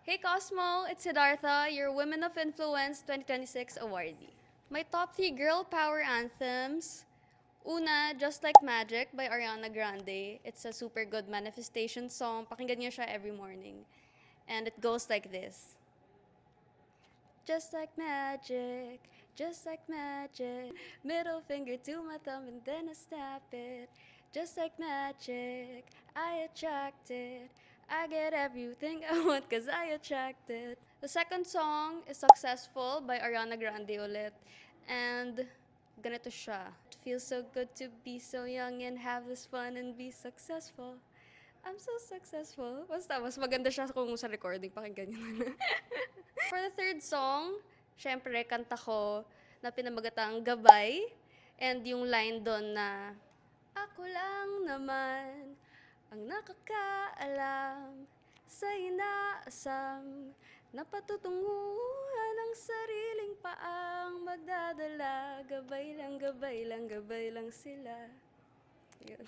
Hey Cosmo, it's Siddhartha, your Women of Influence 2026 awardee. My top 3 girl power anthems. Una, Just Like Magic by Ariana Grande. It's a super good manifestation song. Pakinggan niyo siya every morning. And it goes like this. Just like magic, just like magic. Middle finger to my thumb and then I snap it. Just like magic, I attract it. I get everything I want cause I attract it. The second song is Successful by Ariana Grande ulit. And ganito siya. It feels so good to be so young and have this fun and be successful. I'm so successful. Basta, mas maganda siya kung sa recording. Pakinggan nyo na. For the third song, syempre, kanta ko na pinamagatang Gabay. And yung line doon na, ako lang naman ang nakakaalam sa inaasam na patutunguhan ng sariling paang magdadala. Gabay lang, gabay lang, gabay lang sila. Yun.